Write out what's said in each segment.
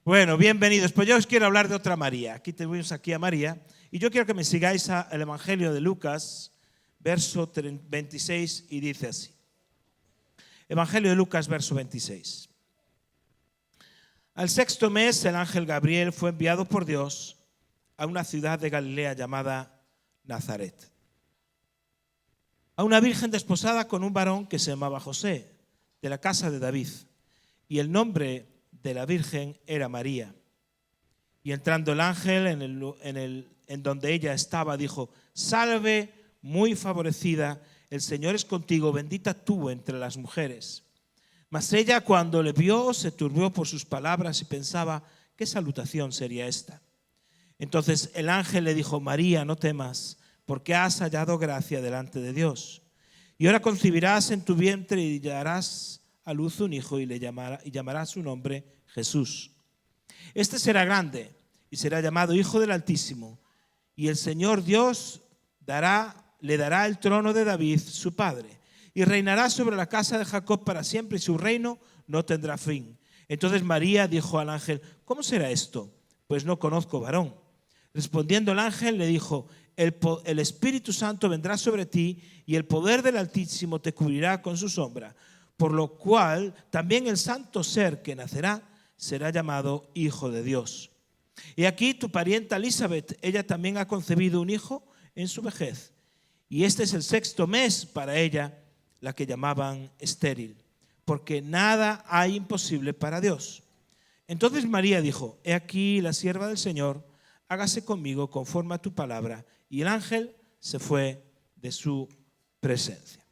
Bueno, bienvenidos. Pues yo os quiero hablar de otra María. Aquí tenemos aquí a María. Y yo quiero que me sigáis al Evangelio de Lucas, verso 26, y dice así. Evangelio de Lucas, verso 26. Al sexto mes, el ángel Gabriel fue enviado por Dios a una ciudad de Galilea llamada Nazaret, a una virgen desposada con un varón que se llamaba José, de la casa de David, y el nombre de la virgen era María. Y entrando el ángel en donde ella estaba, dijo: Salve, muy favorecida, el Señor es contigo, bendita tú entre las mujeres. Mas ella, cuando le vio, se turbió por sus palabras y pensaba: ¿qué salutación sería esta? Entonces el ángel le dijo: María, no temas, porque has hallado gracia delante de Dios. Y ahora concebirás en tu vientre y darás a luz un hijo y llamarás su nombre Jesús. Este será grande y será llamado Hijo del Altísimo. Y el Señor Dios le dará el trono de David, su padre, y reinará sobre la casa de Jacob para siempre, y su reino no tendrá fin. Entonces María dijo al ángel: ¿cómo será esto? Pues no conozco varón. Respondiendo el ángel le dijo: el Espíritu Santo vendrá sobre ti y el poder del Altísimo te cubrirá con su sombra, por lo cual también el santo ser que nacerá será llamado Hijo de Dios. Y aquí tu parienta Elizabeth, ella también ha concebido un hijo en su vejez, y este es el sexto mes para ella, la que llamaban estéril, porque nada hay imposible para Dios. Entonces María dijo: he aquí la sierva del Señor, hágase conmigo conforme a tu palabra. Y el ángel se fue de su presencia.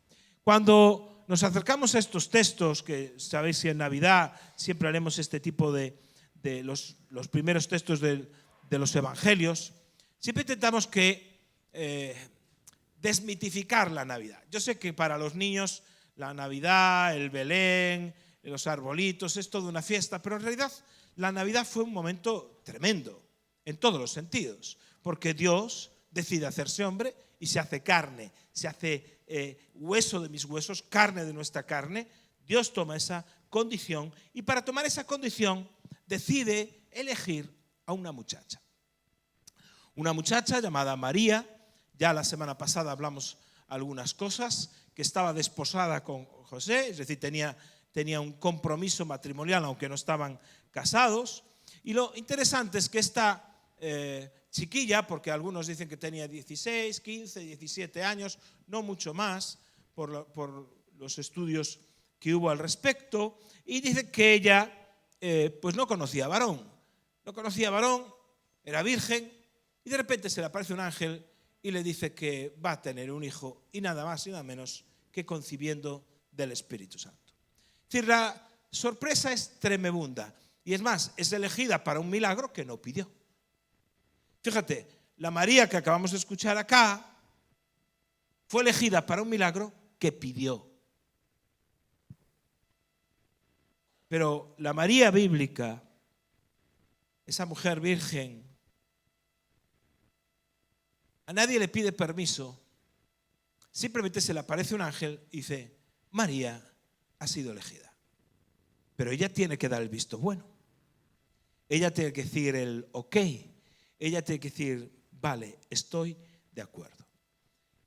Cuando nos acercamos a estos textos, que sabéis que en Navidad siempre haremos este tipo de los primeros textos de los evangelios, siempre intentamos desmitificar la Navidad. Yo sé que para los niños la Navidad, el Belén, los arbolitos, es toda una fiesta, pero en realidad la Navidad fue un momento tremendo en todos los sentidos, porque Dios decide hacerse hombre y se hace carne, se hace hueso de mis huesos, carne de nuestra carne. Dios toma esa condición y para tomar esa condición decide elegir a una muchacha llamada María. Ya la semana pasada hablamos algunas cosas, que estaba desposada con José, es decir, tenía un compromiso matrimonial aunque no estaban casados. Y lo interesante es que esta chiquilla, porque algunos dicen que tenía 16, 15, 17 años, no mucho más, por los estudios que hubo al respecto, y dice que ella pues no conocía varón, era virgen, y de repente se le aparece un ángel y le dice que va a tener un hijo, y nada más y nada menos que concibiendo del Espíritu Santo. Es decir, la sorpresa es tremenda, y es más, es elegida para un milagro que no pidió. Fíjate, la María que acabamos de escuchar acá fue elegida para un milagro que pidió. Pero la María bíblica, esa mujer virgen, a nadie le pide permiso, simplemente se le aparece un ángel y dice: María ha sido elegida. Pero ella tiene que dar el visto bueno. Ella tiene que decir el ok. Ella tiene que decir: vale, estoy de acuerdo.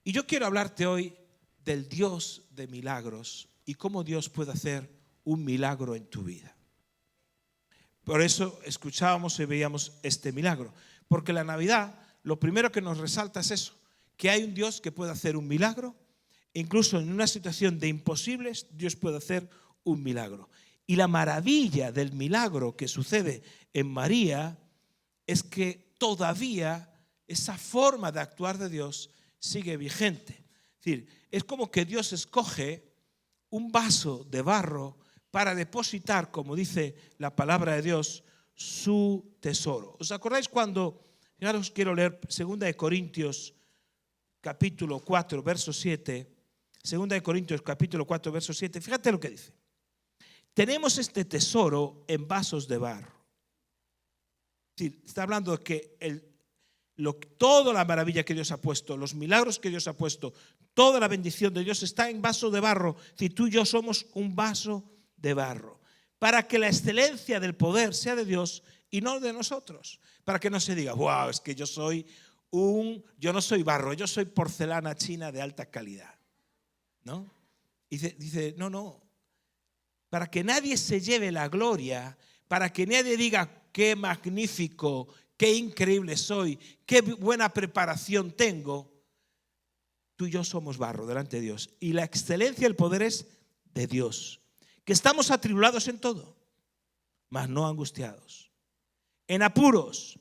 Y yo quiero hablarte hoy del Dios de milagros y cómo Dios puede hacer un milagro en tu vida. Por eso escuchábamos y veíamos este milagro, porque la Navidad lo primero que nos resalta es eso, que hay un Dios que puede hacer un milagro, incluso en una situación de imposibles, Dios puede hacer un milagro. Y la maravilla del milagro que sucede en María es que todavía esa forma de actuar de Dios sigue vigente. Es decir, es como que Dios escoge un vaso de barro para depositar, como dice la palabra de Dios, su tesoro. ¿Os acordáis cuando, ahora os quiero leer 2 Corintios capítulo 4, verso 7, 2 Corintios capítulo 4, verso 7, fíjate lo que dice. Tenemos este tesoro en vasos de barro. Está hablando de que toda la maravilla que Dios ha puesto, los milagros que Dios ha puesto, toda la bendición de Dios está en vaso de barro. Si tú y yo somos un vaso de barro, para que la excelencia del poder sea de Dios y no de nosotros. Para que no se diga, wow, es que yo no soy barro, yo soy porcelana china de alta calidad, ¿no? Dice, no, para que nadie se lleve la gloria, para que nadie diga qué magnífico, qué increíble soy, qué buena preparación tengo. Tú y yo somos barro delante de Dios, y la excelencia del poder es de Dios. Que estamos atribulados en todo, mas no angustiados, en apuros,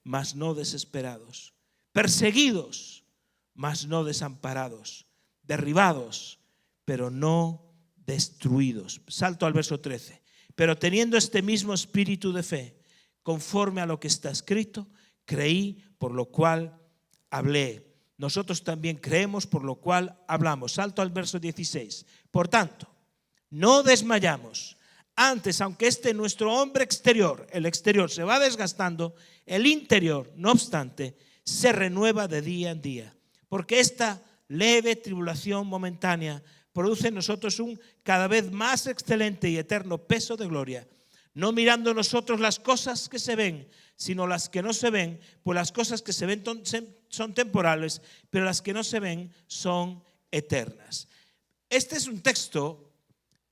mas no desesperados, perseguidos, mas no desamparados, derribados, pero no destruidos. Salto al verso 13. Pero teniendo este mismo espíritu de fe, conforme a lo que está escrito, creí, por lo cual hablé. Nosotros también creemos, por lo cual hablamos. Salto al verso 16. Por tanto, no desmayamos. Antes, aunque nuestro hombre exterior, el exterior se va desgastando, el interior, no obstante, se renueva de día en día. Porque esta leve tribulación momentánea produce en nosotros un cada vez más excelente y eterno peso de gloria, no mirando nosotros las cosas que se ven, sino las que no se ven, pues las cosas que se ven son temporales, pero las que no se ven son eternas. Este es un texto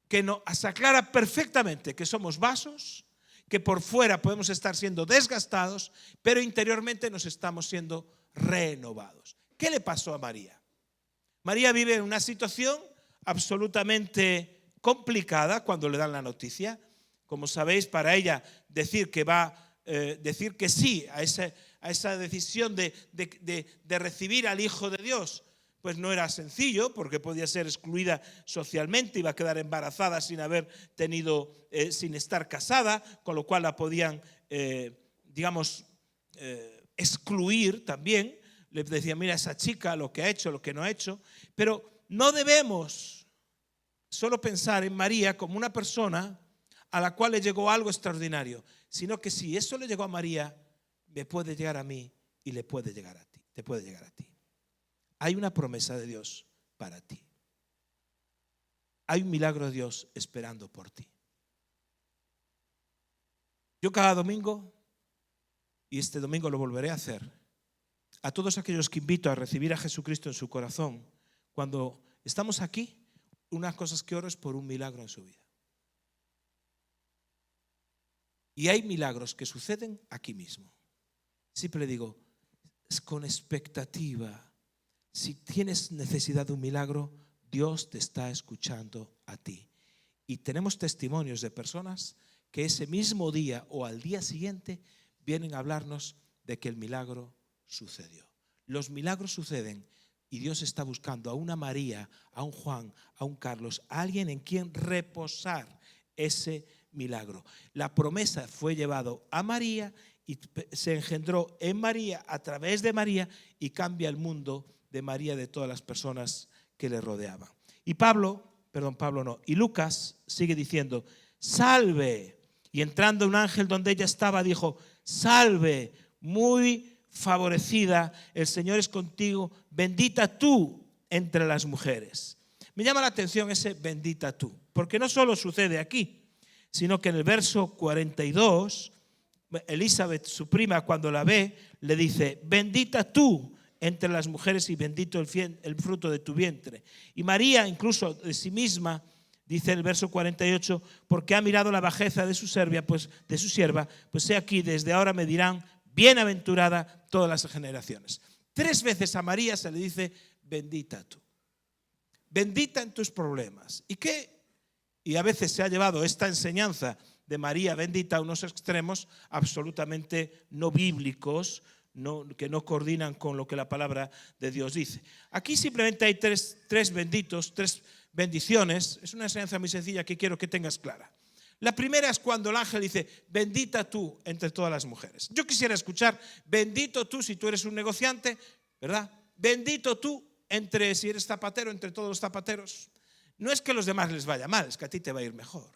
que nos aclara perfectamente que somos vasos, que por fuera podemos estar siendo desgastados, pero interiormente nos estamos siendo renovados. ¿Qué le pasó a María? María vive en una situación absolutamente complicada cuando le dan la noticia. Como sabéis, para ella decir que sí a esa decisión de recibir al Hijo de Dios, pues no era sencillo, porque podía ser excluida socialmente, iba a quedar embarazada sin sin estar casada, con lo cual la podían, excluir también. Le decía, mira esa chica, lo que ha hecho, lo que no ha hecho. Pero no debemos solo pensar en María como una persona a la cual le llegó algo extraordinario, sino que si eso le llegó a María, me puede llegar a mí y le puede llegar a ti, te puede llegar a ti. Hay una promesa de Dios para ti. Hay un milagro de Dios esperando por ti. Yo cada domingo, y este domingo lo volveré a hacer, a todos aquellos que invito a recibir a Jesucristo en su corazón, cuando estamos aquí, unas cosas que oro es por un milagro en su vida. Y hay milagros que suceden aquí mismo. Siempre le digo, es con expectativa. Si tienes necesidad de un milagro, Dios te está escuchando a ti. Y tenemos testimonios de personas que ese mismo día o al día siguiente vienen a hablarnos de que el milagro sucedió. Los milagros suceden y Dios está buscando a una María, a un Juan, a un Carlos, a alguien en quien reposar ese milagro. La promesa fue llevado a María y se engendró en María, a través de María, y cambia el mundo de María, de todas las personas que le rodeaban. Y Lucas sigue diciendo, salve. Y entrando un ángel donde ella estaba, dijo, salve, muy favorecida, el Señor es contigo, bendita tú entre las mujeres. Me llama la atención ese bendita tú, porque no solo sucede aquí, sino que en el verso 42, Elizabeth, su prima, cuando la ve, le dice, bendita tú entre las mujeres y bendito el fruto de tu vientre. Y María, incluso de sí misma, dice en el verso 48, porque ha mirado la bajeza de su sierva, pues he aquí, desde ahora me dirán, bienaventurada todas las generaciones. 3 veces a María se le dice, bendita tú. Bendita en tus problemas. Y a veces se ha llevado esta enseñanza de María bendita a unos extremos absolutamente no bíblicos, que no coordinan con lo que la palabra de Dios dice. Aquí simplemente hay tres benditos, 3 bendiciones. Es una enseñanza muy sencilla que quiero que tengas clara. La primera es cuando el ángel dice, bendita tú entre todas las mujeres. Yo quisiera escuchar, bendito tú si tú eres un negociante, ¿verdad? Bendito tú si eres zapatero, entre todos los zapateros. No es que a los demás les vaya mal, es que a ti te va a ir mejor.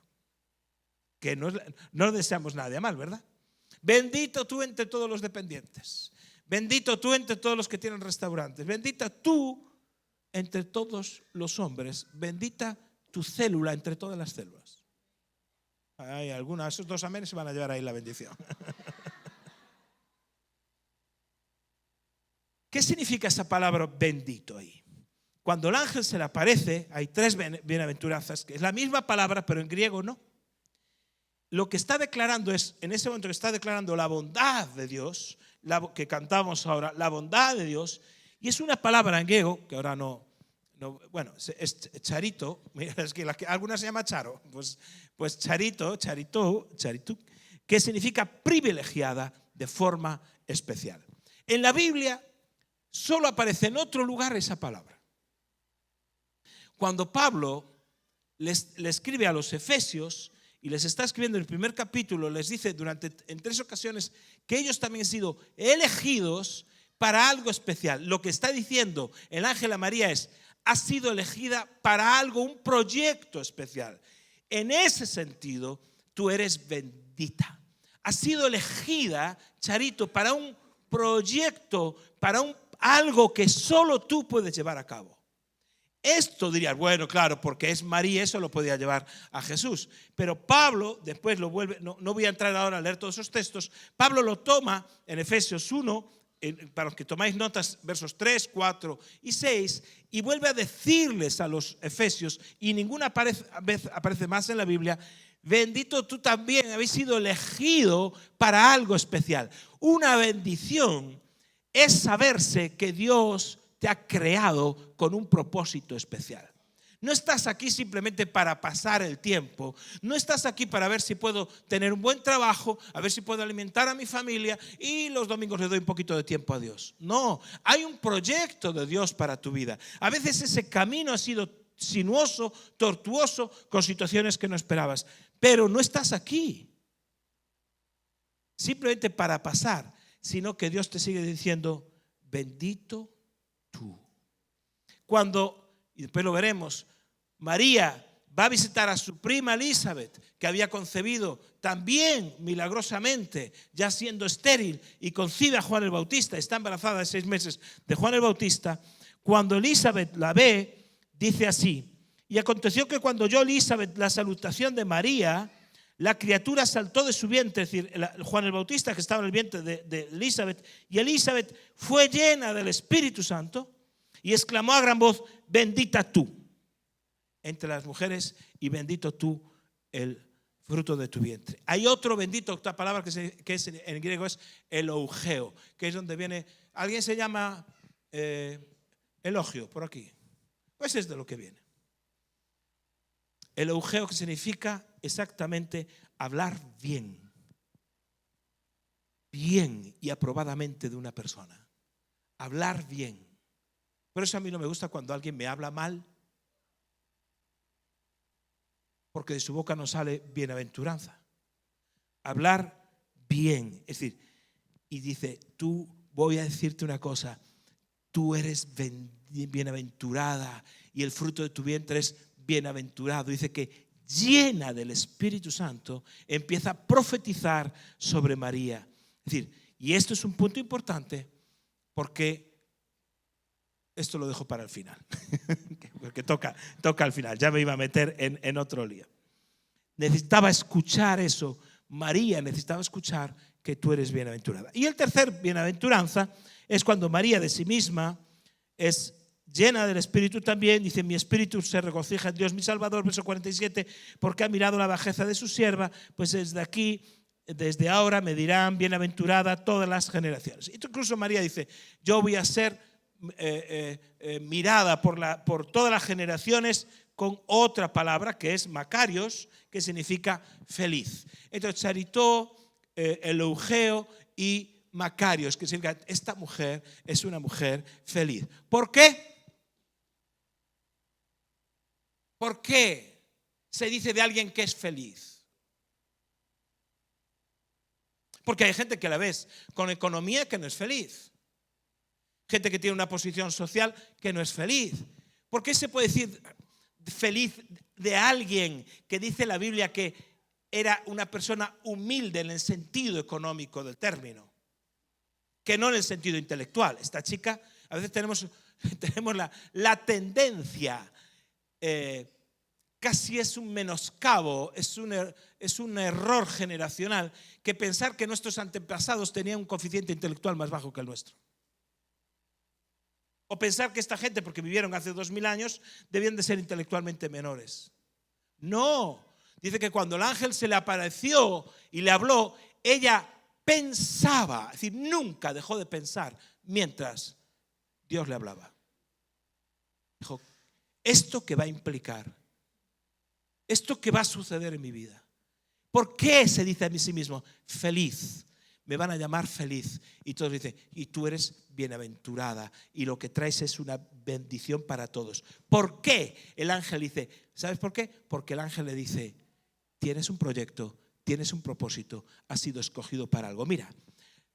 Que no deseamos nada mal, ¿verdad? Bendito tú entre todos los dependientes. Bendito tú entre todos los que tienen restaurantes. Bendita tú entre todos los hombres. Bendita tu célula entre todas las células. Hay algunos, esos dos amenes se van a llevar ahí la bendición. ¿Qué significa esa palabra bendito ahí? Cuando el ángel se le aparece, hay 3 bienaventuranzas, que es la misma palabra, pero en griego no. Lo que está declarando es, en ese momento que está declarando la bondad de Dios, que cantamos ahora, la bondad de Dios, y es una palabra en griego, que ahora bueno, es charito, es que algunas se llama charo, pues charito, que significa privilegiada de forma especial. En la Biblia solo aparece en otro lugar esa palabra. Cuando Pablo le escribe a los efesios y les está escribiendo en el primer capítulo, les dice en 3 ocasiones que ellos también han sido elegidos para algo especial. Lo que está diciendo el ángel a María es: has sido elegida para algo, un proyecto especial. En ese sentido, tú eres bendita. Has sido elegida, Charito, para un proyecto, para algo que solo tú puedes llevar a cabo. Esto dirías, bueno, claro, porque es María, eso lo podía llevar a Jesús. Pero Pablo, después lo vuelve, no voy a entrar ahora a leer todos esos textos, Pablo lo toma en Efesios 1, para los que tomáis notas, versos 3, 4 y 6, y vuelve a decirles a los efesios, y ninguna vez aparece más en la Biblia: bendito tú también, habéis sido elegido para algo especial. Una bendición es saberse que Dios te ha creado con un propósito especial. No estás aquí simplemente para pasar el tiempo. No estás aquí para ver si puedo tener un buen trabajo, a ver si puedo alimentar a mi familia y los domingos le doy un poquito de tiempo a Dios. No, hay un proyecto de Dios para tu vida. A veces ese camino ha sido sinuoso, tortuoso, con situaciones que no esperabas. Pero no estás aquí simplemente para pasar, sino que Dios te sigue diciendo: bendito tú. Y después lo veremos, María va a visitar a su prima Elizabeth, que había concebido también milagrosamente, ya siendo estéril, y concibe a Juan el Bautista. Está embarazada de 6 meses de Juan el Bautista. Cuando Elizabeth la ve, dice así: y aconteció que cuando oyó Elizabeth la salutación de María, la criatura saltó de su vientre, es decir, Juan el Bautista, que estaba en el vientre de Elizabeth, y Elizabeth fue llena del Espíritu Santo y exclamó a gran voz: bendita tú entre las mujeres y bendito tú el fruto de tu vientre. Hay otro bendito, otra palabra que es en griego, es elougeo, que es donde viene, alguien se llama elogio por aquí, pues es de lo que viene. Elougeo, que significa exactamente hablar bien y aprobadamente de una persona. Hablar bien. Por eso a mí no me gusta cuando alguien me habla mal, porque de su boca no sale bienaventuranza. Hablar bien, es decir, y dice: tú, voy a decirte una cosa, tú eres bienaventurada y el fruto de tu vientre es bienaventurado. Dice que llena del Espíritu Santo empieza a profetizar sobre María. Es decir, y esto es un punto importante, porque esto lo dejo para el final, porque toca al final, ya me iba a meter en otro lío. Necesitaba escuchar eso, María necesitaba escuchar que tú eres bienaventurada. Y el tercer bienaventuranza es cuando María de sí misma es llena del Espíritu también. Dice: mi espíritu se regocija en Dios mi Salvador, verso 47, porque ha mirado la bajeza de su sierva, pues desde ahora me dirán bienaventurada todas las generaciones. Incluso María dice: yo voy a ser mirada por todas las generaciones, con otra palabra que es Macarios, que significa feliz. Entonces, charitó, elougeo y Macarios, que significa esta mujer es una mujer feliz. ¿Por qué? ¿Por qué se dice de alguien que es feliz? Porque hay gente que la ves con economía que no es feliz. Gente que tiene una posición social que no es feliz. ¿Por qué se puede decir feliz de alguien que dice la Biblia que era una persona humilde en el sentido económico del término, que no en el sentido intelectual? Esta chica, a veces tenemos la tendencia casi es un menoscabo, es un error generacional que pensar que nuestros antepasados tenían un coeficiente intelectual más bajo que el nuestro. O pensar que esta gente, porque vivieron hace 2000 años, debían de ser intelectualmente menores. No, dice que cuando el ángel se le apareció y le habló, ella pensaba, es decir, nunca dejó de pensar mientras Dios le hablaba. Dijo, ¿esto qué va a implicar? ¿Esto qué va a suceder en mi vida? ¿Por qué se dice a sí mismo, feliz? Me van a llamar feliz. Y todos dicen, y tú eres bienaventurada. Y lo que traes es una bendición para todos. ¿Por qué? El ángel dice, ¿sabes por qué? Porque el ángel le dice, tienes un proyecto, tienes un propósito, has sido escogido para algo. Mira,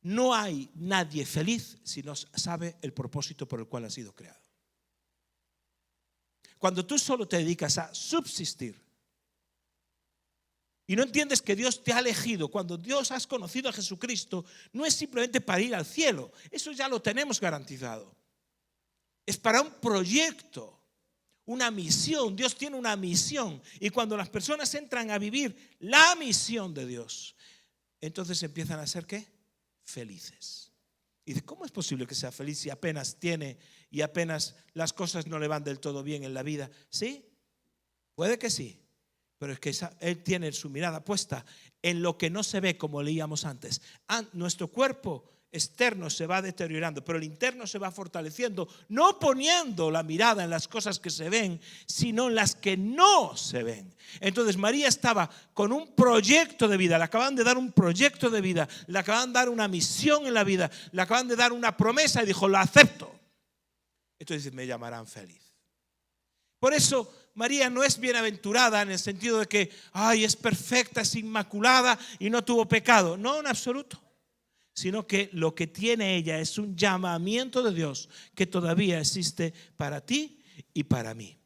no hay nadie feliz si no sabe el propósito por el cual ha sido creado. Cuando tú solo te dedicas a subsistir y no entiendes que Dios te ha elegido, cuando Dios has conocido a Jesucristo, no es simplemente para ir al cielo, eso ya lo tenemos garantizado. Es para un proyecto, una misión. Dios tiene una misión, y cuando las personas entran a vivir la misión de Dios, entonces empiezan a ser ¿qué? Felices. Y dice, ¿cómo es posible que sea feliz si apenas tiene y apenas las cosas no le van del todo bien en la vida? ¿Sí? Puede que sí. Pero es que él tiene su mirada puesta en lo que no se ve, como leíamos antes. Nuestro cuerpo externo se va deteriorando, pero el interno se va fortaleciendo, no poniendo la mirada en las cosas que se ven, sino en las que no se ven. Entonces María estaba con un proyecto de vida, le acaban de dar un proyecto de vida, le acaban de dar una misión en la vida, le acaban de dar una promesa y dijo, la acepto. Entonces me llamarán feliz. Por eso María no es bienaventurada en el sentido de que es perfecta, es inmaculada y no tuvo pecado. No, en absoluto. Sino que lo que tiene ella es un llamamiento de Dios que todavía existe para ti y para mí.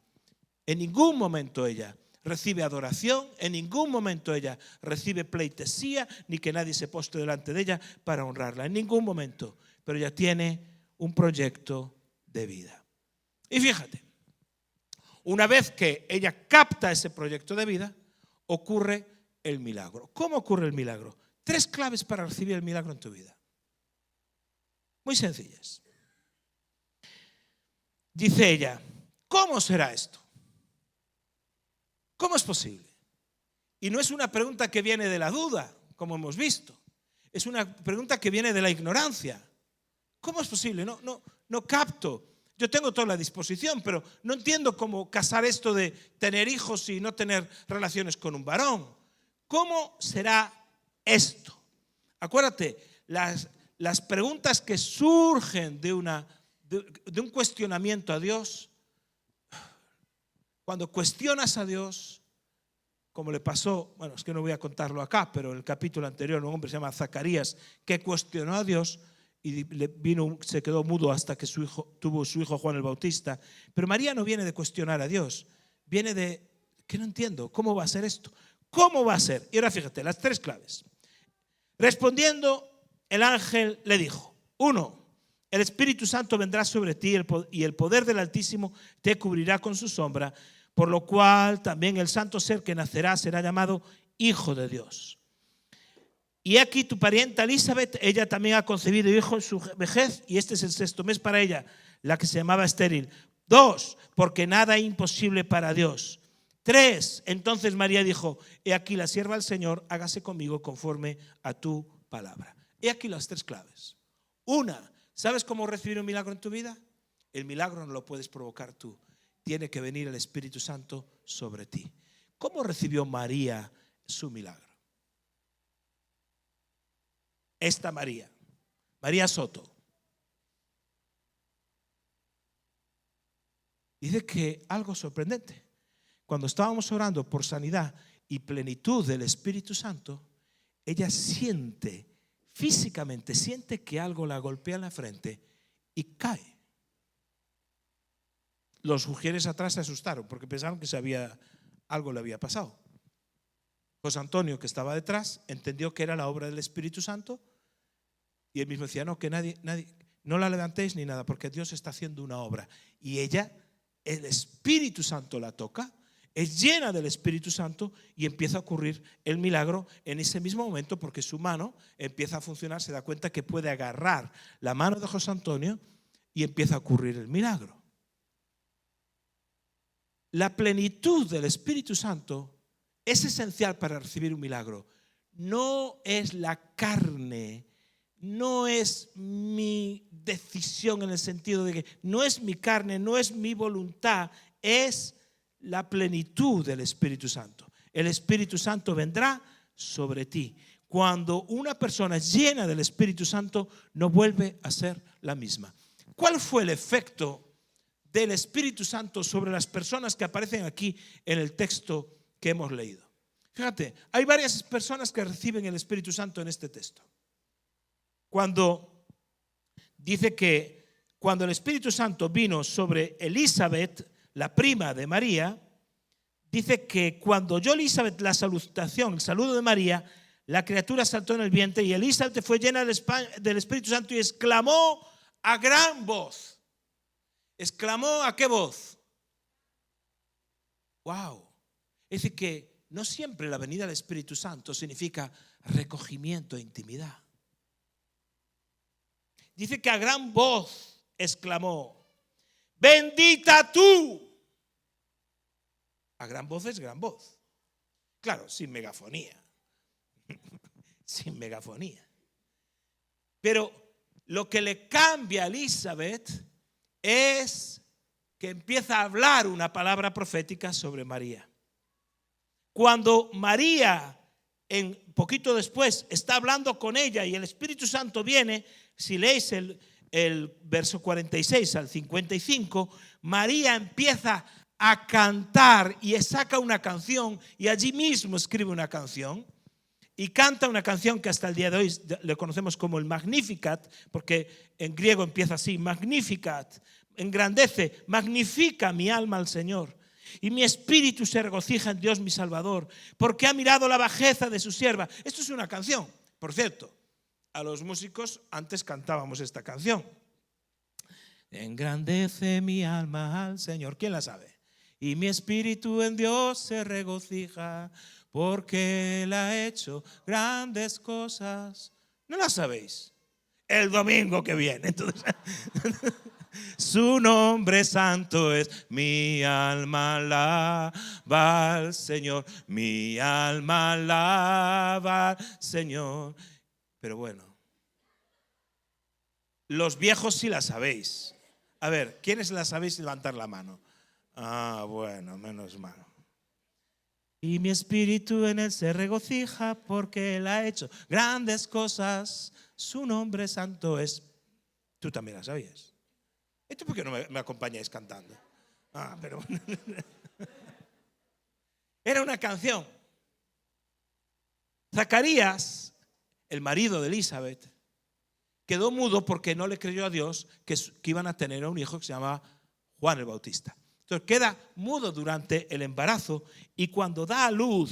En ningún momento ella recibe adoración, en ningún momento ella recibe pleitesía, ni que nadie se poste delante de ella para honrarla. En ningún momento. Pero ella tiene un proyecto de vida. Y fíjate, una vez que ella capta ese proyecto de vida, ocurre el milagro. ¿Cómo ocurre el milagro? 3 claves para recibir el milagro en tu vida. Muy sencillas. Dice ella, ¿cómo será esto? ¿Cómo es posible? Y no es una pregunta que viene de la duda, como hemos visto. Es una pregunta que viene de la ignorancia. ¿Cómo es posible? No capto. Yo tengo toda la disposición, pero no entiendo cómo casar esto de tener hijos y no tener relaciones con un varón. ¿Cómo será esto? Acuérdate, las preguntas que surgen de un cuestionamiento a Dios, cuando cuestionas a Dios, como le pasó, bueno, es que no voy a contarlo acá, pero en el capítulo anterior un hombre se llama Zacarías que cuestionó a Dios y se quedó mudo hasta que tuvo su hijo Juan el Bautista. Pero María no viene de cuestionar a Dios, viene de que no entiendo, ¿cómo va a ser esto? ¿Cómo va a ser? Y ahora fíjate, las 3 claves. Respondiendo, el ángel le dijo: 1, el Espíritu Santo vendrá sobre ti y el poder del Altísimo te cubrirá con su sombra, por lo cual también el santo ser que nacerá será llamado Hijo de Dios. Y aquí tu parienta Elizabeth, ella también ha concebido hijo en su vejez, y este es el 6º mes para ella, la que se llamaba estéril. 2, porque nada es imposible para Dios. 3, entonces María dijo: he aquí la sierva del Señor, hágase conmigo conforme a tu palabra. He aquí las 3 claves. 1, ¿sabes cómo recibir un milagro en tu vida? El milagro no lo puedes provocar tú, tiene que venir el Espíritu Santo sobre ti. ¿Cómo recibió María su milagro? Esta María Soto, dice que algo sorprendente. Cuando estábamos orando por sanidad y plenitud del Espíritu Santo, ella físicamente siente que algo la golpea en la frente y cae. Los ujieres atrás se asustaron porque pensaron que algo le había pasado. José Antonio, que estaba detrás, entendió que era la obra del Espíritu Santo, y él mismo decía: no, que nadie, no la levantéis ni nada, porque Dios está haciendo una obra. Y ella, el Espíritu Santo la toca, es llena del Espíritu Santo y empieza a ocurrir el milagro en ese mismo momento, porque su mano empieza a funcionar, se da cuenta que puede agarrar la mano de José Antonio y empieza a ocurrir el milagro. La plenitud del Espíritu Santo es esencial para recibir un milagro. No es la carne, no es mi decisión en el sentido de que no es mi carne, no es mi voluntad, es la plenitud del Espíritu Santo. El Espíritu Santo vendrá sobre ti. Cuando una persona es llena del Espíritu Santo, no vuelve a ser la misma. ¿Cuál fue el efecto del Espíritu Santo sobre las personas que aparecen aquí en el texto que hemos leído? Fíjate, hay varias personas que reciben el Espíritu Santo en este texto. Cuando dice que cuando el Espíritu Santo vino sobre Elizabeth, la prima de María, dice que cuando oyó Elizabeth la salutación, el saludo de María, la criatura saltó en el vientre y Elizabeth fue llena del Espíritu Santo y exclamó a gran voz. ¿Exclamó a qué voz? ¡Wow! Es decir, que no siempre la venida del Espíritu Santo significa recogimiento e intimidad. Dice que a gran voz exclamó: ¡bendita tú! A gran voz es gran voz. Claro, sin megafonía. Sin megafonía. Pero lo que le cambia a Elizabeth es que empieza a hablar una palabra profética sobre María. Cuando María, poquito después, está hablando con ella y el Espíritu Santo viene, si leéis el verso 46 al 55, María empieza a cantar y saca una canción y allí mismo escribe una canción y canta una canción que hasta el día de hoy le conocemos como el Magnificat, porque en griego empieza así: Magnificat, engrandece, magnifica mi alma al Señor. Y mi espíritu se regocija en Dios mi Salvador, porque ha mirado la bajeza de su sierva. Esto es una canción, por cierto. A los músicos antes cantábamos esta canción. Engrandece mi alma al Señor. ¿Quién la sabe? Y mi espíritu en Dios se regocija, porque Él ha hecho grandes cosas. ¿No la sabéis? El domingo que viene. Entonces, su nombre santo es, mi alma alaba al Señor, mi alma alaba al Señor. Pero bueno, los viejos sí la sabéis. A ver, ¿quiénes la sabéis? Levantar la mano. Ah, bueno, menos mal. Y mi espíritu en Él se regocija, porque Él ha hecho grandes cosas, su nombre santo es. Tú también la sabías. ¿Esto por qué no me acompañáis cantando? Ah, pero era una canción. Zacarías, el marido de Elizabeth, quedó mudo porque no le creyó a Dios que iban a tener un hijo que se llamaba Juan el Bautista. Entonces queda mudo durante el embarazo y cuando da a luz,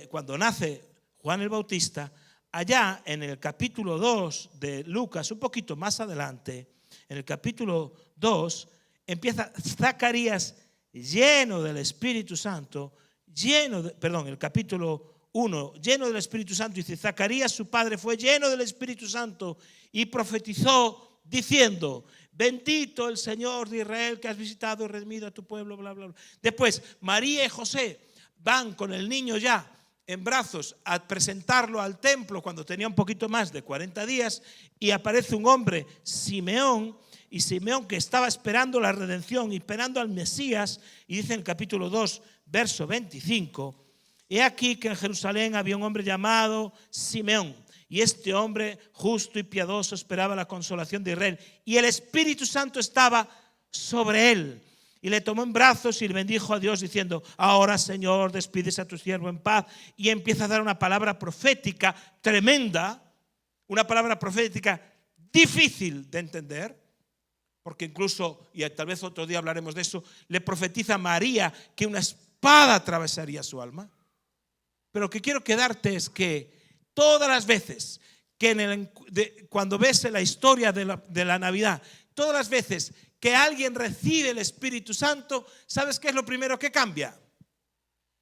cuando nace Juan el Bautista, allá en el capítulo 2 de Lucas, un poquito más adelante, en el capítulo 2, empieza Zacarías lleno del Espíritu Santo, el capítulo 1, lleno del Espíritu Santo, dice: Zacarías su padre fue lleno del Espíritu Santo y profetizó diciendo: bendito el Señor de Israel, que has visitado y redimido a tu pueblo, bla, bla, bla. Después María y José van con el niño ya en brazos a presentarlo al templo cuando tenía un poquito más de 40 días y aparece un hombre, Simeón, y Simeón, que estaba esperando la redención y esperando al Mesías, y dice en el capítulo 2, verso 25: he aquí que en Jerusalén había un hombre llamado Simeón, y este hombre justo y piadoso esperaba la consolación de Israel, y el Espíritu Santo estaba sobre él. Y le tomó en brazos y le bendijo a Dios diciendo: ahora, Señor, despides a tu siervo en paz. Y empieza a dar una palabra profética tremenda, una palabra profética difícil de entender, porque incluso, y tal vez otro día hablaremos de eso, le profetiza a María que una espada atravesaría su alma. Pero lo que quiero quedarte es que todas las veces que cuando ves la historia de la Navidad, todas las veces que que alguien recibe el Espíritu Santo, ¿sabes qué es lo primero que cambia?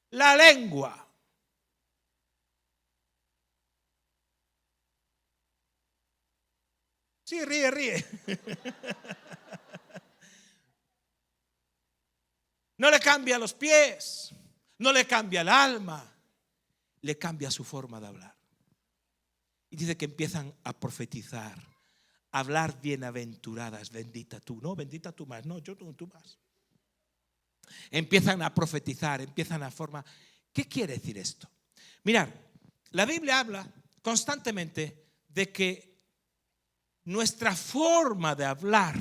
La lengua. Sí, ríe. No le cambia los pies, no le cambia el alma, le cambia su forma de hablar. Y dice que empiezan a profetizar, a hablar bienaventuradas, bendita tú, no, bendita tú más, no, tú más. Empiezan a profetizar, empiezan a formar. ¿Qué quiere decir esto? Mirad, la Biblia habla constantemente de que nuestra forma de hablar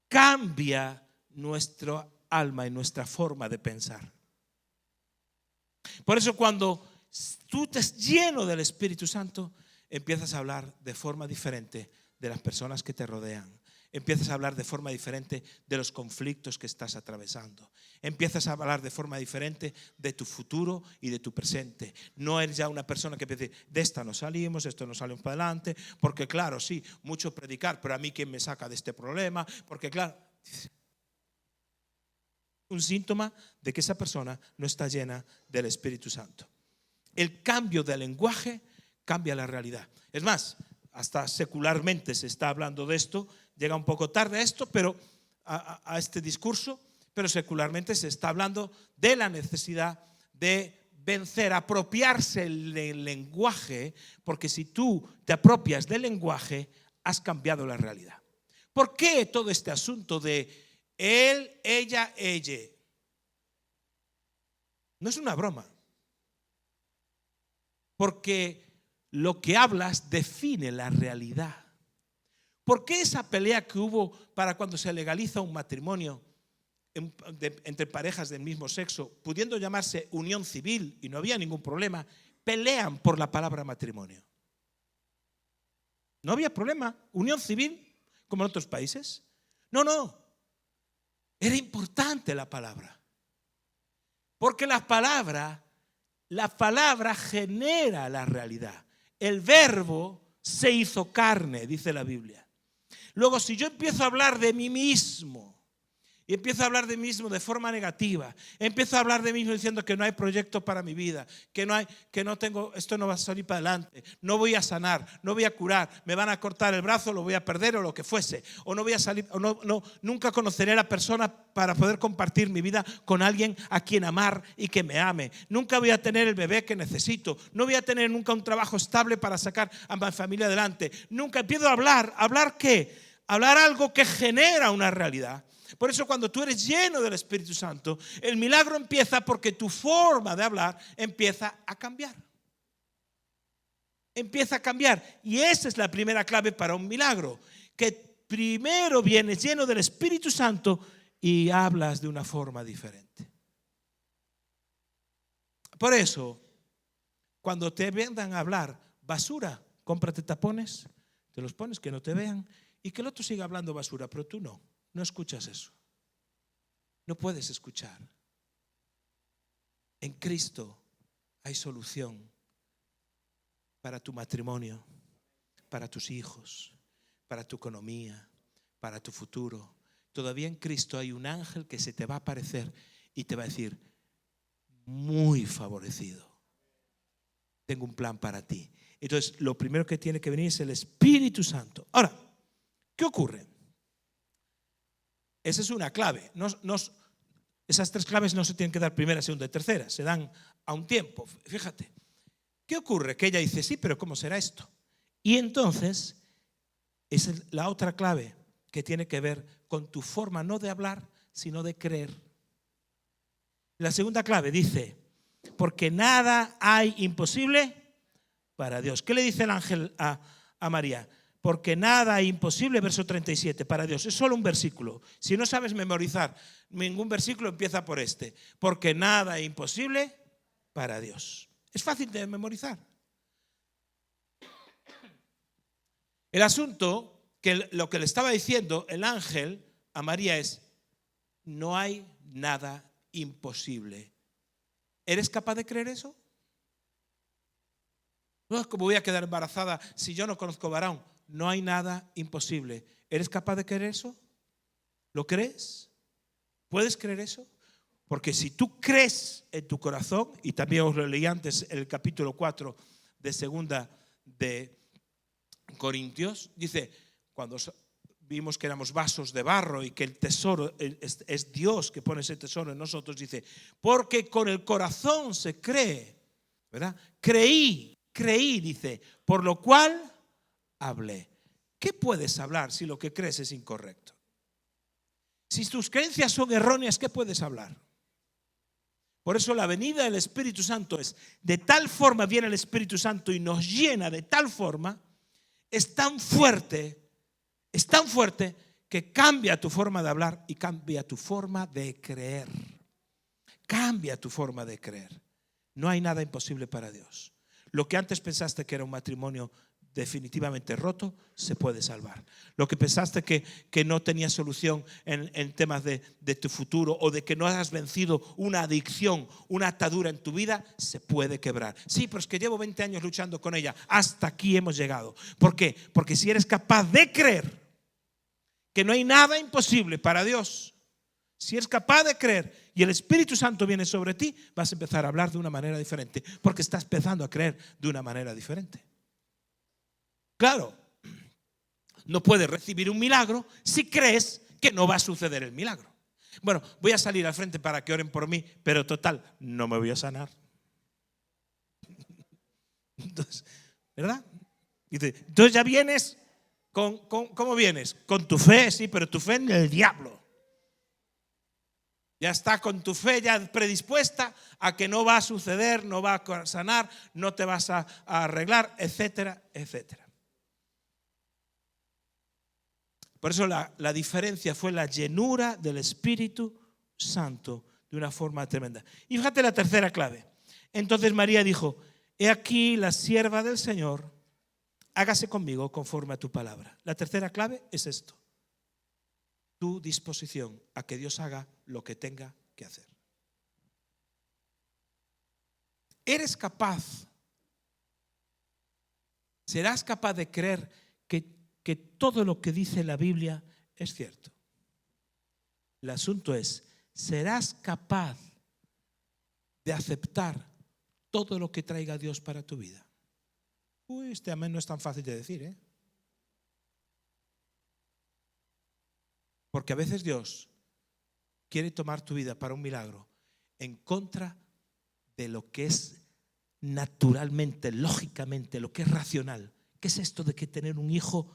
cambia nuestro alma y nuestra forma de pensar. Por eso cuando tú estés lleno del Espíritu Santo, empiezas a hablar de forma diferente de las personas que te rodean. Empiezas a hablar de forma diferente de los conflictos que estás atravesando. Empiezas a hablar de forma diferente de tu futuro y de tu presente. No eres ya una persona que dice, de esta no salimos, esto no salimos para adelante, porque claro, sí, mucho predicar, pero a mí quién me saca de este problema, porque claro, un síntoma de que esa persona no está llena del Espíritu Santo. El cambio de lenguaje cambia la realidad. Es más, hasta secularmente se está hablando de esto. Llega un poco tarde a esto, pero a este discurso, pero secularmente se está hablando de la necesidad de vencer, apropiarse del lenguaje, porque si tú te apropias del lenguaje, has cambiado la realidad. ¿Por qué todo este asunto de él, ella, ella? No es una broma, porque lo que hablas define la realidad. ¿Por qué esa pelea que hubo para cuando se legaliza un matrimonio entre parejas del mismo sexo, pudiendo llamarse unión civil y no había ningún problema, pelean por la palabra matrimonio? No había problema, unión civil como en otros países. No, era importante la palabra, porque la palabra genera la realidad. El verbo se hizo carne, dice la Biblia. Luego, si yo empiezo a hablar de mí mismo y empiezo a hablar de mí mismo de forma negativa, empiezo a hablar de mí mismo diciendo que no hay proyecto para mi vida, que no tengo, esto no va a salir para adelante, no voy a sanar, no voy a curar, me van a cortar el brazo, lo voy a perder o lo que fuese, o no voy a salir, o nunca conoceré a la persona para poder compartir mi vida con alguien a quien amar y que me ame, nunca voy a tener el bebé que necesito, no voy a tener nunca un trabajo estable para sacar a mi familia adelante, nunca empiezo a ¿hablar qué? Hablar algo que genera una realidad. Por eso cuando tú eres lleno del Espíritu Santo, el milagro empieza porque tu forma de hablar empieza a cambiar. Empieza a cambiar. Y esa es la primera clave para un milagro. Que primero vienes lleno del Espíritu Santo y hablas de una forma diferente. Por eso, cuando te vengan a hablar basura, cómprate tapones, te los pones que no te vean y que el otro siga hablando basura, pero tú no escuchas eso. No puedes escuchar. En Cristo hay solución para tu matrimonio, para tus hijos, para tu economía, para tu futuro. Todavía en Cristo hay un ángel que se te va a aparecer y te va a decir, muy favorecido, tengo un plan para ti. Entonces, lo primero que tiene que venir es el Espíritu Santo. Ahora, ¿qué ocurre? Esa es una clave. Esas tres claves no se tienen que dar primera, segunda y tercera, se dan a un tiempo. Fíjate, ¿qué ocurre? Que ella dice, sí, pero ¿cómo será esto? Y entonces, esa es la otra clave que tiene que ver con tu forma no de hablar, sino de creer. La segunda clave dice, porque nada hay imposible para Dios. ¿Qué le dice el ángel a María? Porque nada hay imposible, verso 37, para Dios. Es solo un versículo. Si no sabes memorizar ningún versículo, empieza por este. Porque nada hay imposible para Dios. Es fácil de memorizar. El asunto, que lo que le estaba diciendo el ángel a María es, no hay nada imposible. ¿Eres capaz de creer eso? No es como voy a quedar embarazada si yo no conozco varón. No hay nada imposible. ¿Eres capaz de creer eso? ¿Lo crees? ¿Puedes creer eso? Porque si tú crees en tu corazón, y también os lo leí antes en el capítulo 4 de segunda de Corintios, dice, cuando vimos que éramos vasos de barro y que el tesoro es Dios que pone ese tesoro en nosotros, dice, porque con el corazón se cree, ¿verdad? Creí, dice, por lo cual hablé. ¿Qué puedes hablar si lo que crees es incorrecto? Si tus creencias son erróneas, ¿qué puedes hablar? Por eso la venida del Espíritu Santo es de tal forma, viene el Espíritu Santo y nos llena de tal forma, es tan fuerte que cambia tu forma de hablar y cambia tu forma de creer. Cambia tu forma de creer. No hay nada imposible para Dios. Lo que antes pensaste que era un matrimonio definitivamente roto, se puede salvar. Lo que pensaste que no tenía solución en temas de tu futuro, o de que no has vencido una adicción, una atadura en tu vida, se puede quebrar. Sí, pero es que llevo 20 años luchando con ella. Hasta aquí hemos llegado. ¿Por qué? Porque si eres capaz de creer que no hay nada imposible para Dios, si eres capaz de creer y el Espíritu Santo viene sobre ti, vas a empezar a hablar de una manera diferente, porque estás empezando a creer de una manera diferente. Claro, no puedes recibir un milagro si crees que no va a suceder el milagro. Bueno, voy a salir al frente para que oren por mí, pero total, no me voy a sanar. Entonces, ¿verdad? Entonces ya vienes ¿cómo vienes? Con tu fe, sí, pero tu fe en el diablo. Ya está con tu fe ya predispuesta a que no va a suceder, no va a sanar, no te vas a arreglar, etcétera, etcétera. Por eso la diferencia fue la llenura del Espíritu Santo de una forma tremenda. Y fíjate la tercera clave. Entonces María dijo, he aquí la sierva del Señor, hágase conmigo conforme a tu palabra. La tercera clave es esto: tu disposición a que Dios haga lo que tenga que hacer. ¿Eres capaz? ¿Serás capaz de creer que todo lo que dice la Biblia es cierto? El asunto es, ¿serás capaz de aceptar todo lo que traiga Dios para tu vida? Este amén no es tan fácil de decir, ¿eh? Porque a veces Dios quiere tomar tu vida para un milagro en contra de lo que es naturalmente, lógicamente, lo que es racional. ¿Qué es esto de que tener un hijo?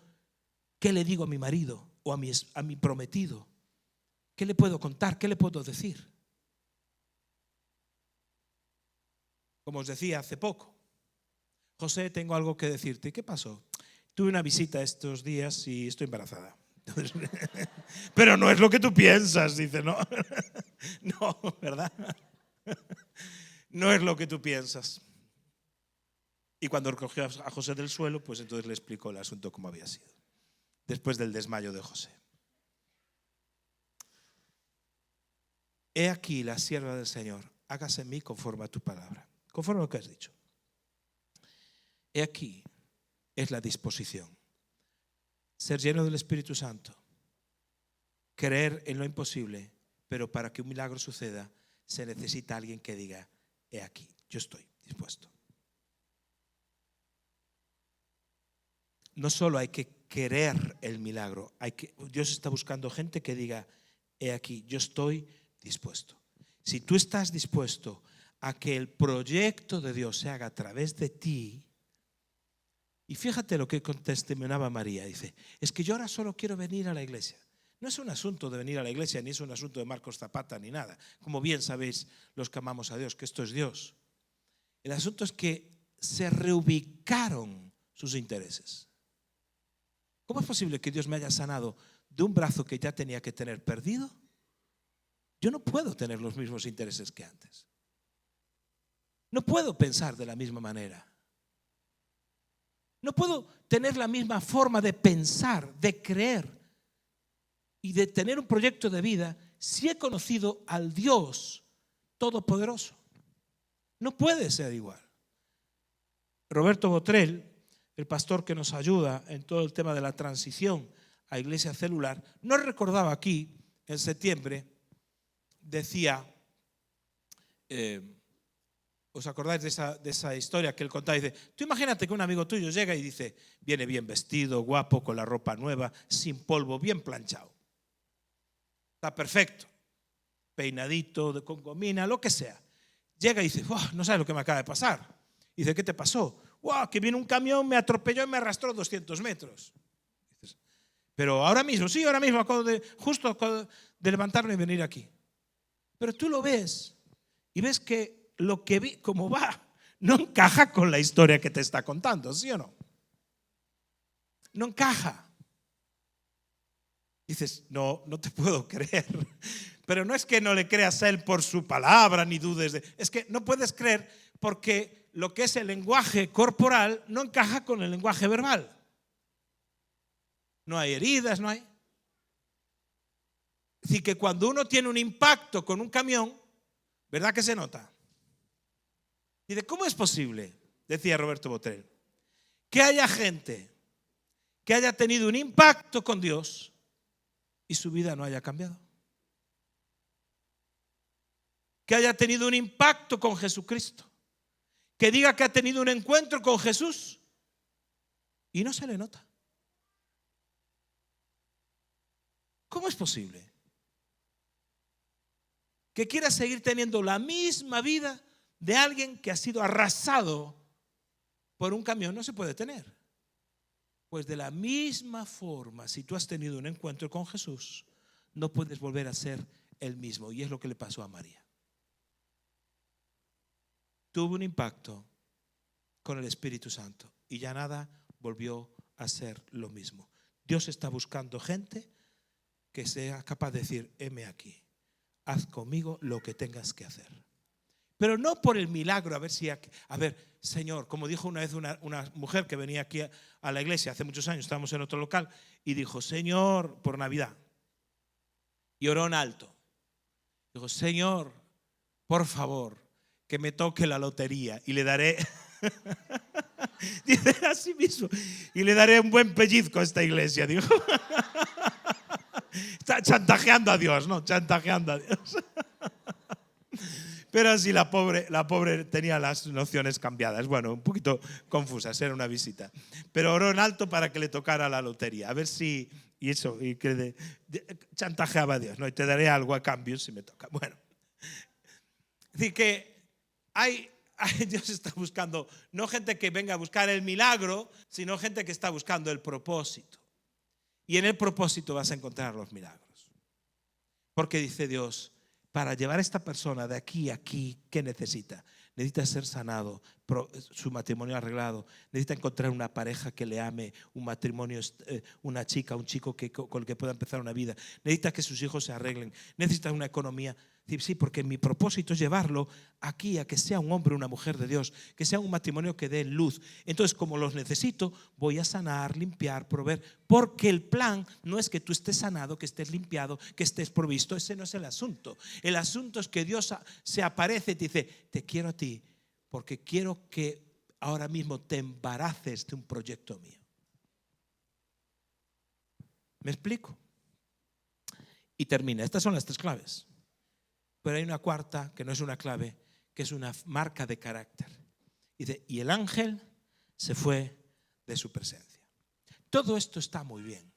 ¿Qué le digo a mi marido o a mi prometido? ¿Qué le puedo contar? ¿Qué le puedo decir? Como os decía hace poco, José, tengo algo que decirte. ¿Qué pasó? Tuve una visita estos días y estoy embarazada. Pero no es lo que tú piensas, dice, no. No, ¿verdad? No es lo que tú piensas. Y cuando recogió a José del suelo, pues entonces le explicó el asunto como había sido, después del desmayo de José. He aquí la sierva del Señor, hágase en mí conforme a tu palabra, conforme a lo que has dicho. He aquí es la disposición. Ser lleno del Espíritu Santo, creer en lo imposible, pero para que un milagro suceda se necesita alguien que diga, he aquí, yo estoy dispuesto. No solo hay que querer el milagro, Dios está buscando gente que diga, he aquí, yo estoy dispuesto. Si tú estás dispuesto a que el proyecto de Dios se haga a través de ti, y fíjate lo que testimonaba María, dice, es que yo ahora solo quiero venir a la iglesia. No es un asunto de venir a la iglesia, ni es un asunto de Marcos Zapata, ni nada. Como bien sabéis los que amamos a Dios, que esto es Dios. El asunto es que se reubicaron sus intereses. ¿Cómo es posible que Dios me haya sanado de un brazo que ya tenía que tener perdido? Yo no puedo tener los mismos intereses que antes. No puedo pensar de la misma manera. No puedo tener la misma forma de pensar, de creer y de tener un proyecto de vida si he conocido al Dios Todopoderoso. No puede ser igual. Roberto Botrel, el pastor que nos ayuda en todo el tema de la transición a iglesia celular, nos recordaba aquí en septiembre, decía, ¿os acordáis de esa historia que él contaba? Dice, tú imagínate que un amigo tuyo llega y dice, viene bien vestido, guapo, con la ropa nueva, sin polvo, bien planchado. Está perfecto, peinadito, con gomina, lo que sea. Llega y dice, no sabes lo que me acaba de pasar. Dice, ¿qué te pasó? Que viene un camión, me atropelló y me arrastró 200 metros. Dices, pero ahora mismo, sí, ahora mismo, justo acabo de levantarme y venir aquí. Pero tú lo ves y ves que lo que vi, como va, no encaja con la historia que te está contando, ¿sí o no? No encaja. Dices, no te puedo creer. Pero no es que no le creas a él por su palabra ni dudes es que no puedes creer porque lo que es el lenguaje corporal no encaja con el lenguaje verbal. No hay heridas, no hay. Es decir, que cuando uno tiene un impacto con un camión, ¿verdad que se nota? Y de cómo es posible, decía Roberto Botrel, que haya gente que haya tenido un impacto con Dios y su vida no haya cambiado. Que haya tenido un impacto con Jesucristo. Que diga que ha tenido un encuentro con Jesús y no se le nota. ¿Cómo es posible? Que quiera seguir teniendo la misma vida de alguien que ha sido arrasado por un camión. No se puede tener. Pues de la misma forma, si tú has tenido un encuentro con Jesús, no puedes volver a ser el mismo. Y es lo que le pasó a María. Tuvo un impacto con el Espíritu Santo y ya nada volvió a ser lo mismo. Dios está buscando gente que sea capaz de decir, heme aquí, haz conmigo lo que tengas que hacer. Pero no por el milagro, a ver, Señor, como dijo una vez una mujer que venía aquí a la iglesia hace muchos años, estábamos en otro local, y dijo, Señor, por Navidad, y oró en alto. Dijo, Señor, por favor, que me toque la lotería y le daré, dice así mismo, y le daré un buen pellizco a esta iglesia, dijo. Está chantajeando a Dios, ¿no? Chantajeando a Dios. Pero así la pobre tenía las nociones cambiadas. Bueno, un poquito confusas, era una visita. Pero oró en alto para que le tocara la lotería. A ver si, y que chantajeaba a Dios, ¿no? Y te daré algo a cambio si me toca. Bueno, es decir que Dios está buscando, no gente que venga a buscar el milagro, sino gente que está buscando el propósito. Y en el propósito vas a encontrar los milagros. Porque dice Dios, para llevar a esta persona de aquí a aquí, ¿qué necesita? Necesita ser sanado, su matrimonio arreglado, necesita encontrar una pareja que le ame, un matrimonio, una chica, un chico con el que pueda empezar una vida, necesita que sus hijos se arreglen, necesita una economía. Sí, porque mi propósito es llevarlo aquí a que sea un hombre o una mujer de Dios, que sea un matrimonio que dé luz. Entonces, como los necesito, voy a sanar, limpiar, proveer, porque el plan no es que tú estés sanado, que estés limpiado, que estés provisto. Ese no es el asunto. El asunto es que Dios se aparece y te dice, te quiero a ti porque quiero que ahora mismo te embaraces de un proyecto mío. ¿Me explico? Y termina. Estas son las tres claves. Pero hay una cuarta que no es una clave, que es una marca de carácter. Dice, y el ángel se fue de su presencia. Todo esto está muy bien,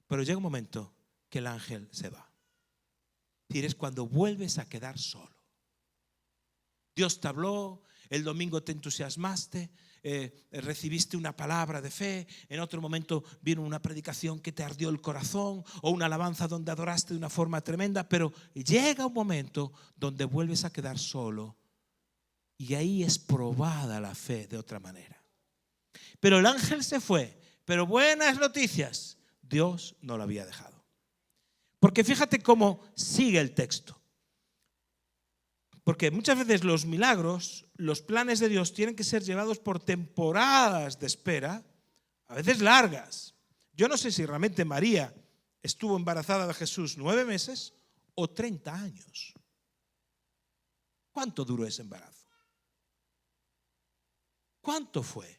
pero llega un momento que el ángel se va. Es decir, es cuando vuelves a quedar solo. Dios te habló, el domingo te entusiasmaste, recibiste una palabra de fe, en otro momento vino una predicación que te ardió el corazón o una alabanza donde adoraste de una forma tremenda, pero llega un momento donde vuelves a quedar solo y ahí es probada la fe de otra manera. Pero el ángel se fue, pero buenas noticias, Dios no lo había dejado. Porque fíjate cómo sigue el texto. Porque muchas veces los milagros, los planes de Dios tienen que ser llevados por temporadas de espera, a veces largas. Yo no sé si realmente María estuvo embarazada de Jesús 9 meses o 30 años. ¿Cuánto duró ese embarazo? ¿Cuánto fue?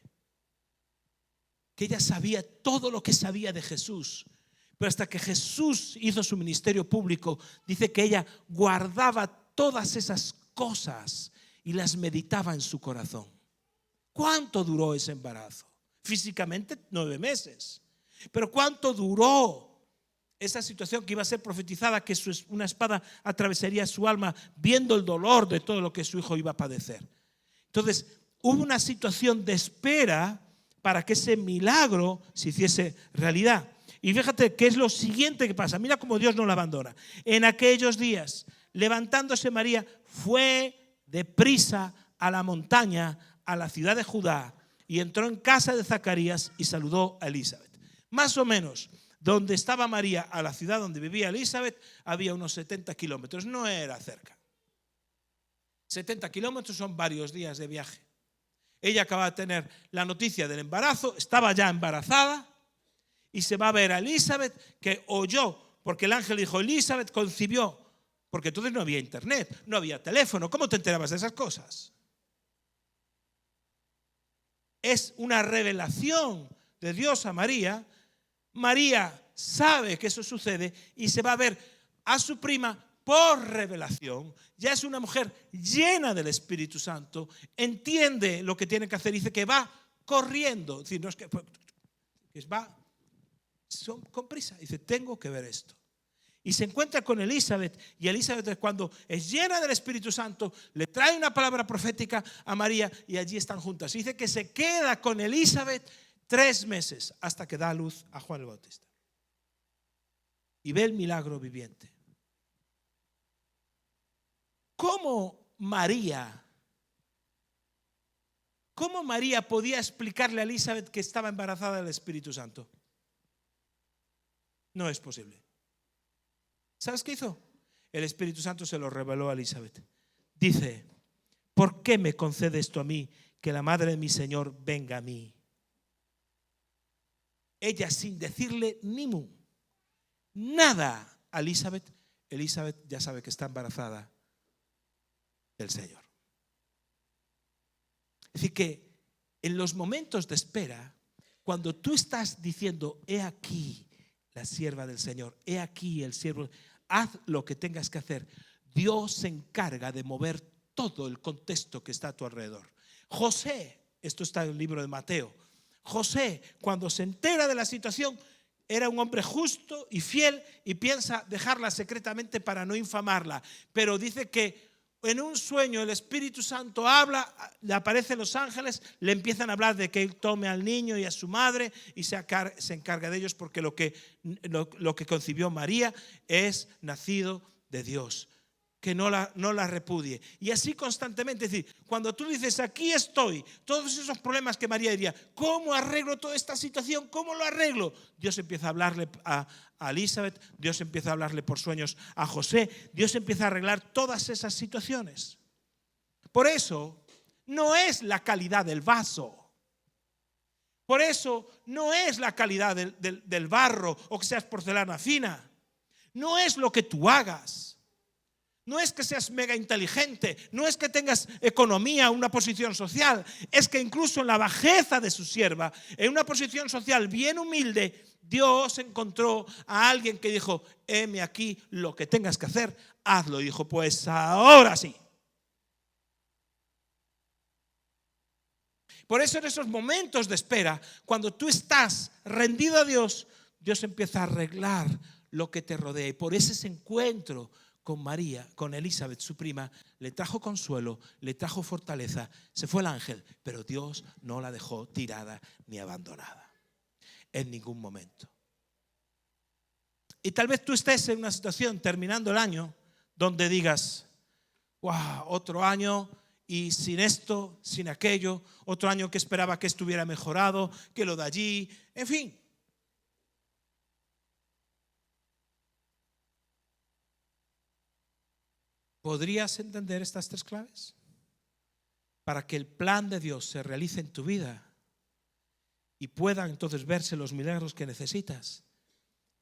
Que ella sabía todo lo que sabía de Jesús, Pero hasta que Jesús hizo su ministerio público, dice que ella guardaba todas esas cosas y las meditaba en su corazón. ¿Cuánto duró ese embarazo? Físicamente 9 meses. Pero ¿cuánto duró esa situación que iba a ser profetizada, que una espada atravesaría su alma, viendo el dolor de todo lo que su hijo iba a padecer? Entonces, hubo una situación de espera para que ese milagro se hiciese realidad. Y fíjate qué es lo siguiente que pasa. Mira cómo Dios no la abandona. En aquellos días, levantándose María, fue deprisa a la montaña, a la ciudad de Judá, y entró en casa de Zacarías y saludó a Elizabeth. Más o menos, donde estaba María a la ciudad donde vivía Elizabeth, había unos 70 kilómetros. No era cerca. 70 kilómetros son varios días de viaje. Ella acaba de tener la noticia del embarazo, estaba ya embarazada y se va a ver a Elizabeth, que oyó, porque el ángel dijo: Elizabeth concibió, porque entonces no había internet, no había teléfono. ¿Cómo te enterabas de esas cosas? Es una revelación de Dios a María. María sabe que eso sucede y se va a ver a su prima por revelación. Ya es una mujer llena del Espíritu Santo, entiende lo que tiene que hacer, dice que va corriendo, es decir, no es que va con prisa, dice: tengo que ver esto. Y se encuentra con Elizabeth, y Elizabeth, cuando es llena del Espíritu Santo, le trae una palabra profética a María y allí están juntas. Y dice que se queda con Elizabeth 3 meses hasta que da a luz a Juan el Bautista. Y ve el milagro viviente. ¿Cómo María podía explicarle a Elizabeth que estaba embarazada del Espíritu Santo? No es posible. ¿Sabes qué hizo? El Espíritu Santo se lo reveló a Elizabeth. Dice: ¿por qué me concede esto a mí, que la madre de mi Señor venga a mí? Ella, sin decirle ni mu, nada a Elizabeth ya sabe que está embarazada del Señor. Es decir, que en los momentos de espera, cuando tú estás diciendo: he aquí la sierva del Señor, he aquí el siervo, haz lo que tengas que hacer, Dios se encarga de mover todo el contexto que está a tu alrededor. José, esto está en el libro de Mateo, José, cuando se entera de la situación, era un hombre justo y fiel y piensa dejarla secretamente para no infamarla, pero dice que en un sueño el Espíritu Santo habla, le aparecen los ángeles, le empiezan a hablar de que él tome al niño y a su madre y se encarga de ellos, porque lo que concibió María es nacido de Dios. Que no la repudie. Y así constantemente, es decir, cuando tú dices: aquí estoy, todos esos problemas que María diría: ¿cómo arreglo toda esta situación? ¿Cómo lo arreglo? Dios empieza a hablarle a Elizabeth, Dios empieza a hablarle por sueños a José, Dios empieza a arreglar todas esas situaciones. Por eso no es la calidad del vaso, por eso no es la calidad del barro, o que seas porcelana fina, no es lo que tú hagas. No es que seas mega inteligente, no es que tengas economía, una posición social, es que incluso en la bajeza de su sierva, en una posición social bien humilde, Dios encontró a alguien que dijo: heme aquí, lo que tengas que hacer, hazlo. Y dijo: pues ahora sí. Por eso en esos momentos de espera, cuando tú estás rendido a Dios, Dios empieza a arreglar lo que te rodea. Y por ese encuentro con María, con Elizabeth, su prima, le trajo consuelo, le trajo fortaleza. Se fue el ángel, pero Dios no la dejó tirada ni abandonada en ningún momento. Y tal vez tú estés en una situación terminando el año donde digas: wow, otro año y sin esto, sin aquello, otro año que esperaba que estuviera mejorado, que lo de allí, en fin. ¿Podrías entender estas 3 claves? Para que el plan de Dios se realice en tu vida y puedan entonces verse los milagros que necesitas,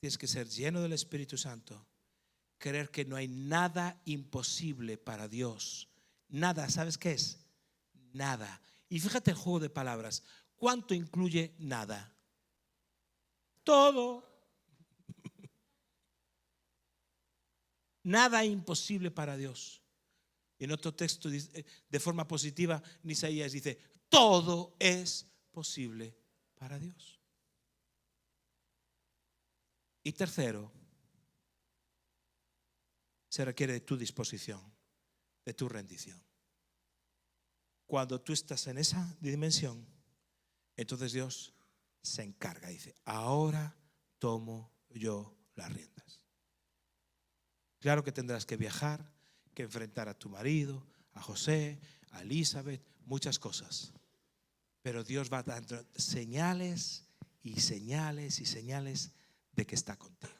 tienes que ser lleno del Espíritu Santo, creer que no hay nada imposible para Dios. Nada, ¿sabes qué es? Nada. Y fíjate el juego de palabras. ¿Cuánto incluye nada? Todo. Nada imposible para Dios. Y en otro texto de forma positiva, en Isaías dice, todo es posible para Dios. Y tercero, se requiere de tu disposición, de tu rendición. Cuando tú estás en esa dimensión, entonces Dios se encarga. Dice, ahora tomo yo las riendas. Claro que tendrás que viajar, que enfrentar a tu marido, a José, a Elizabeth, muchas cosas. Pero Dios va dando señales y señales y señales de que está contigo.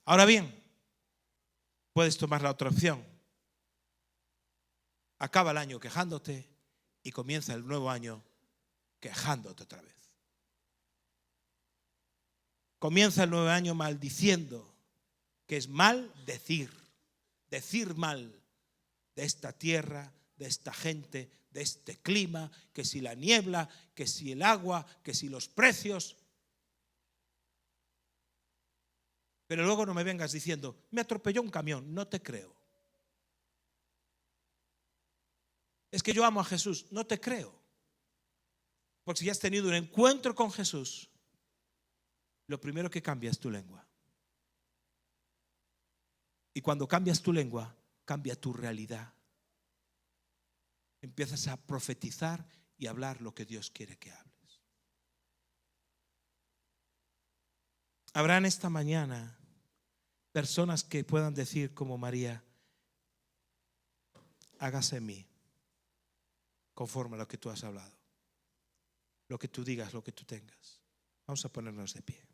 Ahora bien, puedes tomar la otra opción. Acaba el año quejándote y comienza el nuevo año quejándote otra vez. Comienza el nuevo año maldiciendo, que es mal decir mal de esta tierra, de esta gente, de este clima, que si la niebla, que si el agua, que si los precios. Pero luego no me vengas diciendo, me atropelló un camión, no te creo. Es que yo amo a Jesús, no te creo. Porque si has tenido un encuentro con Jesús, lo primero que cambia es tu lengua. Y cuando cambias tu lengua, cambia tu realidad. Empiezas a profetizar y hablar lo que Dios quiere que hables. Habrá en esta mañana personas que puedan decir como María, hágase en mí conforme a lo que tú has hablado, lo que tú digas, lo que tú tengas. Vamos a ponernos de pie.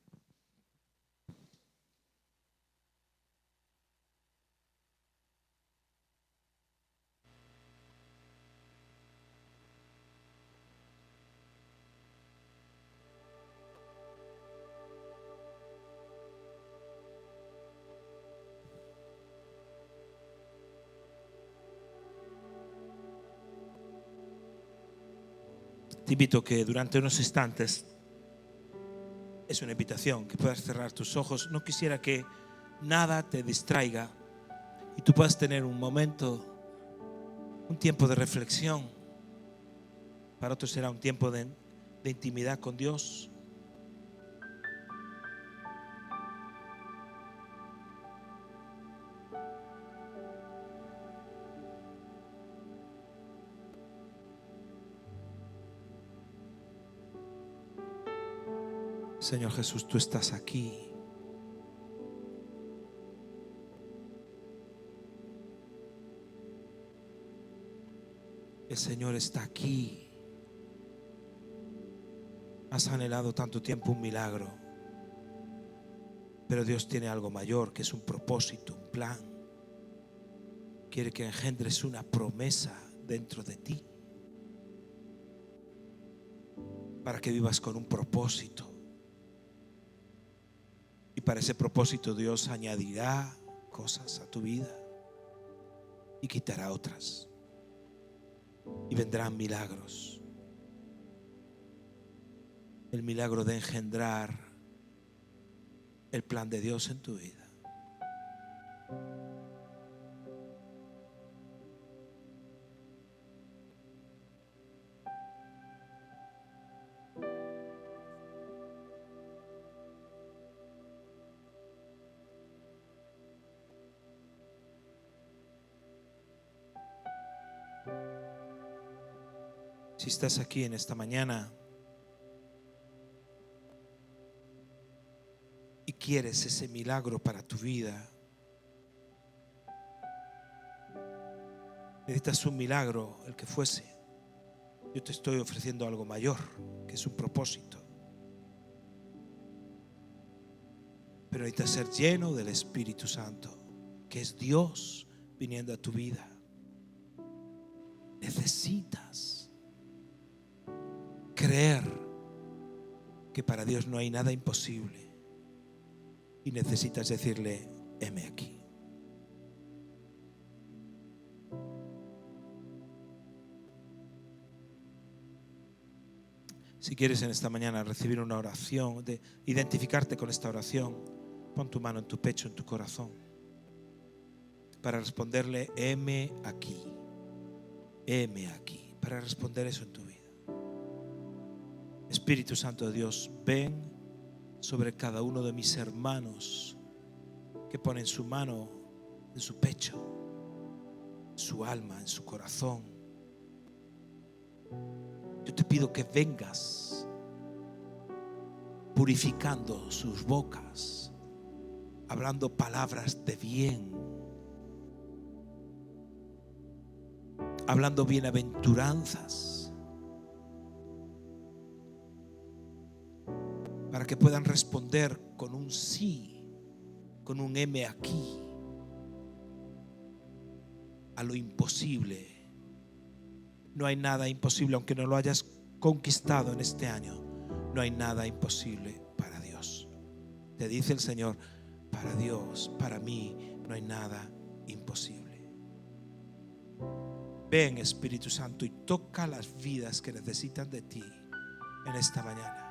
Te invito que durante unos instantes, es una invitación, que puedas cerrar tus ojos. No quisiera que nada te distraiga y tú puedas tener un momento, un tiempo de reflexión. Para otros será un tiempo de intimidad con Dios. Señor Jesús, tú estás aquí. El Señor está aquí. Has anhelado tanto tiempo un milagro, pero Dios tiene algo mayor, que es un propósito, un plan. Quiere que engendres una promesa dentro de ti, para que vivas con un propósito. Y para ese propósito Dios añadirá cosas a tu vida y quitará otras. Y vendrán milagros. El milagro de engendrar el plan de Dios en tu vida. Si estás aquí en esta mañana y quieres ese milagro para tu vida, necesitas un milagro, el que fuese. Yo te estoy ofreciendo algo mayor, que es un propósito. Pero necesitas ser lleno del Espíritu Santo, que es Dios viniendo a tu vida. Necesitas creer que para Dios no hay nada imposible. Y necesitas decirle, heme aquí. Si quieres en esta mañana recibir una oración, de identificarte con esta oración, Pon tu mano en tu pecho, en tu corazón, para responderle: heme aquí, para responder eso en tu vida. Espíritu Santo de Dios, ven sobre cada uno de mis hermanos que ponen su mano en su pecho, en su alma, en su corazón. Yo te pido que vengas purificando sus bocas, hablando palabras de bien, hablando bienaventuranzas, para que puedan responder con un sí, con un heme aquí, a lo imposible. No hay nada imposible, aunque no lo hayas conquistado en este año. No hay nada imposible para Dios. Te dice el Señor: para Dios, para mí, no hay nada imposible. Ven, Espíritu Santo, y toca las vidas que necesitan de ti en esta mañana.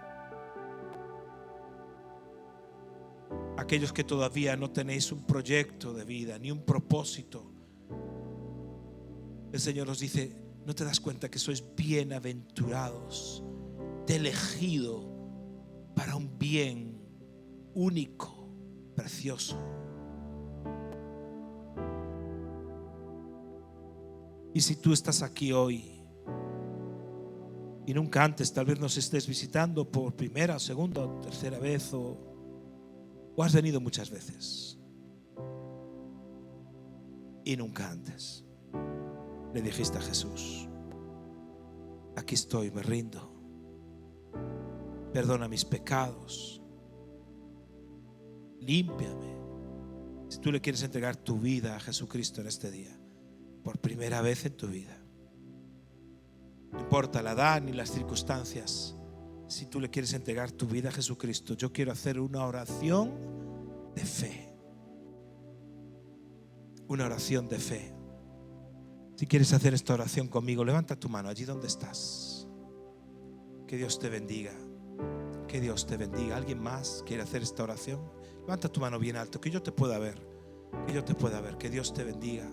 Aquellos que todavía no tenéis un proyecto de vida, ni un propósito, el Señor nos dice: ¿no te das cuenta que sois bienaventurados? Te he elegido para un bien único, precioso. Y si tú estás aquí hoy y nunca antes, tal vez nos estés visitando por primera, segunda o tercera vez, o has venido muchas veces y nunca antes le dijiste a Jesús: aquí estoy, me rindo, perdona mis pecados, límpiame. Si tú le quieres entregar tu vida a Jesucristo en este día, por primera vez en tu vida, no importa la edad ni las circunstancias, si tú le quieres entregar tu vida a Jesucristo, yo quiero hacer una oración de fe. Una oración de fe. Si quieres hacer esta oración conmigo, levanta tu mano allí donde estás. Que Dios te bendiga. Que Dios te bendiga. ¿Alguien más quiere hacer esta oración? Levanta tu mano bien alto, que yo te pueda ver. Que yo te pueda ver. Que Dios te bendiga.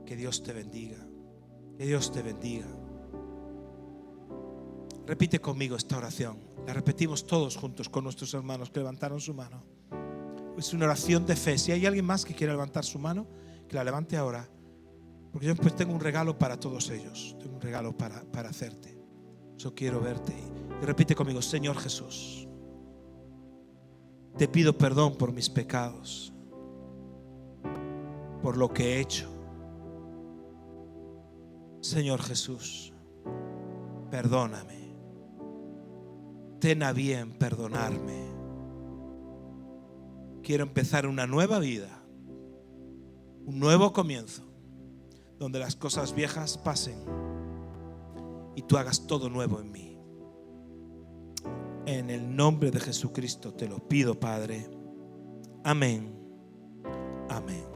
Que Dios te bendiga. Que Dios te bendiga. Repite conmigo esta oración. La repetimos todos juntos con nuestros hermanos que levantaron su mano. Es una oración de fe. Si hay alguien más que quiera levantar su mano, que la levante ahora. Porque yo pues tengo un regalo para todos ellos. Tengo un regalo para hacerte. Yo quiero verte. Y repite conmigo: Señor Jesús, te pido perdón por mis pecados, por lo que he hecho. Señor Jesús, perdóname. Ten a bien perdonarme. Quiero empezar una nueva vida, un nuevo comienzo, donde las cosas viejas pasen y tú hagas todo nuevo en mí. En el nombre de Jesucristo te lo pido, Padre. Amén. Amén.